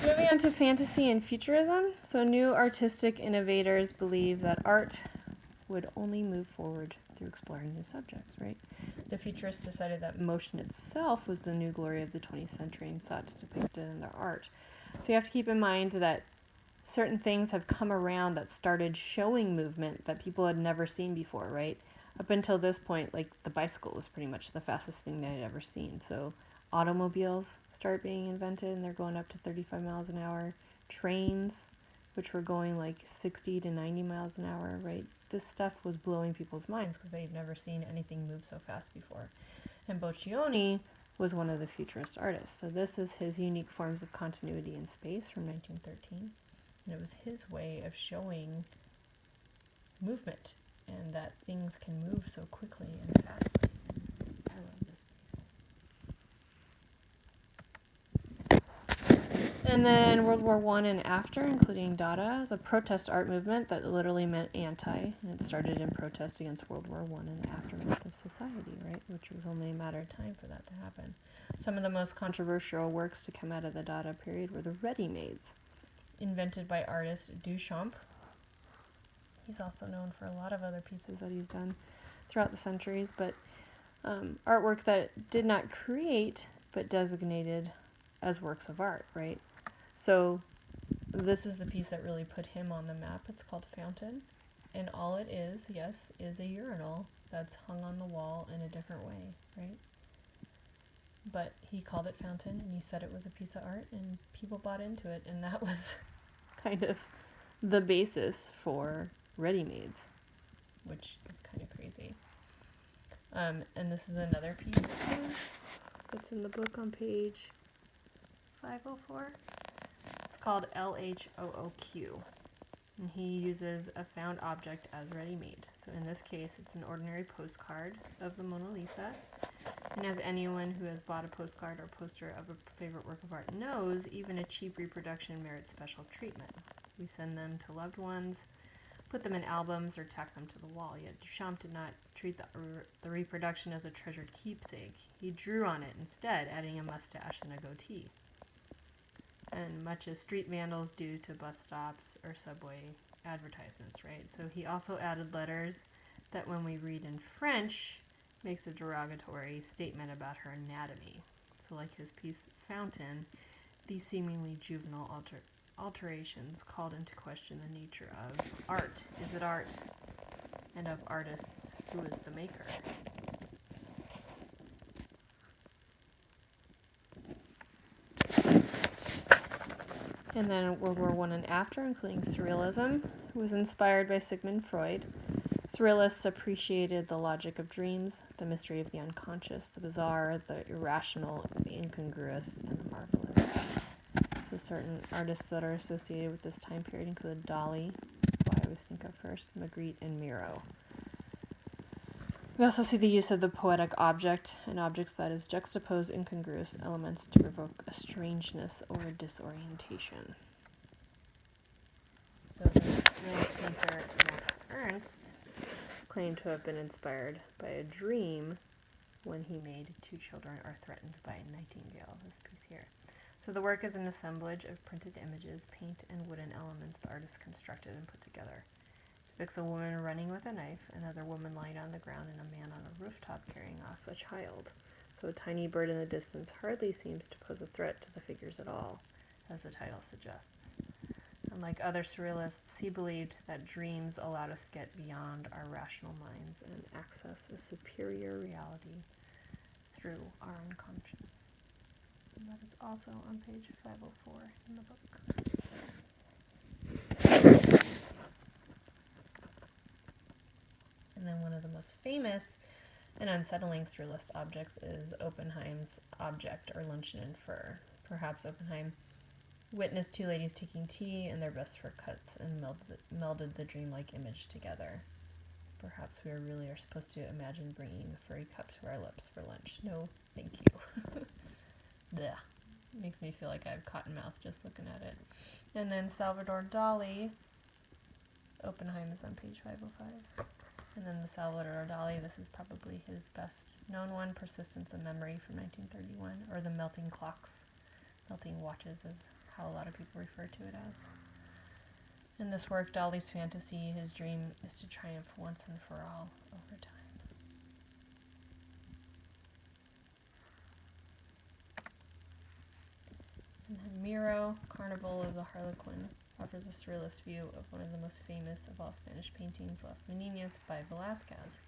Moving on to fantasy and futurism. So new artistic innovators believe that art would only move forward through exploring new subjects, right? The futurists decided that motion itself was the new glory of the 20th century and sought to depict it in their art. So you have to keep in mind that certain things have come around that started showing movement that people had never seen before, right? Up until this point, like the bicycle was pretty much the fastest thing they had ever seen. So automobiles start being invented and they're going up to 35 miles an hour. Trains, which were going like 60 to 90 miles an hour, right? This stuff was blowing people's minds because they'd never seen anything move so fast before. And Boccioni was one of the futurist artists. So this is his unique forms of continuity in space from 1913. And it was his way of showing movement and that things can move so quickly and fastly. I love this piece. And then World War I and after, including Dada, is a protest art movement that literally meant anti, and it started in protest against World War I and the aftermath of society, right? Which was only a matter of time for that to happen. Some of the most controversial works to come out of the Dada period were the ready-mades, invented by artist Duchamp. He's also known for a lot of other pieces that he's done throughout the centuries, but artwork that did not create but designated as works of art, right? So this is the piece that really put him on the map. It's called Fountain, and all it is, yes, is a urinal that's hung on the wall in a different way, right? But he called it Fountain, and he said it was a piece of art, and people bought into it, and that was kind of the basis for ready-mades, which is kind of crazy. And this is another piece of his that's in the book on page 504. It's called LHOOQ, and he uses a found object as ready-made. So in this case, it's an ordinary postcard of the Mona Lisa. And as anyone who has bought a postcard or poster of a favorite work of art knows, even a cheap reproduction merits special treatment. We send them to loved ones, put them in albums, or tack them to the wall. Yet Duchamp did not treat the reproduction as a treasured keepsake. He drew on it instead, adding a mustache and a goatee. And much as street vandals do to bus stops or subway advertisements, right? So he also added letters that when we read in French, makes a derogatory statement about her anatomy. So like his piece Fountain, these seemingly juvenile alterations called into question the nature of art. Is it art? And of artists, who is the maker? And then World War I and after, including Surrealism, was inspired by Sigmund Freud. Surrealists appreciated the logic of dreams, the mystery of the unconscious, the bizarre, the irrational, the incongruous, and the marvelous. So certain artists that are associated with this time period include Dali, who I always think of first, Magritte, and Miro. We also see the use of the poetic object, and objects that is juxtapose incongruous elements to provoke a strangeness or a disorientation. So the Swiss painter Max Ernst claimed to have been inspired by a dream when he made two children are threatened by a nightingale, this piece here. So the work is an assemblage of printed images, paint, and wooden elements the artist constructed and put together. It depicts a woman running with a knife, another woman lying on the ground, and a man on a rooftop carrying off a child. So a tiny bird in the distance hardly seems to pose a threat to the figures at all, as the title suggests. Unlike other surrealists, he believed that dreams allowed us to get beyond our rational minds and access a superior reality through our unconscious. And that is also on page 504 in the book. And then one of the most famous and unsettling surrealist objects is Oppenheim's object, or luncheon in fur. Perhaps Oppenheim witnessed two ladies taking tea in their best fur cuts and melded the dreamlike image together. Perhaps we really are supposed to imagine bringing the furry cup to our lips for lunch. No, thank you. Blech. Makes me feel like I have cotton mouth just looking at it. And then Salvador Dali. Oppenheim is on page 505. And then the Salvador Dali, this is probably his best known one, Persistence of Memory from 1931, or the Melting Clocks. Melting watches is how a lot of people refer to it as. In this work, Dali's fantasy, his dream, is to triumph once and for all over time. And then Miro, Carnival of the Harlequin, offers a surrealist view of one of the most famous of all Spanish paintings, Las Meninas by Velázquez.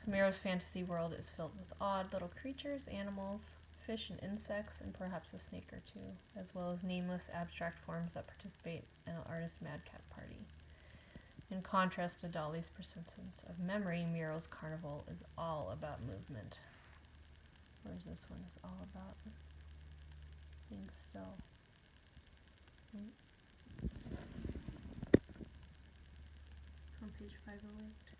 So Miro's fantasy world is filled with odd little creatures, animals, fish and insects, and perhaps a snake or two, as well as nameless abstract forms that participate in an artist's madcap party. In contrast to Dali's persistence of memory, Miro's Carnival is all about movement. Whereas this one is all about being still. On page 508.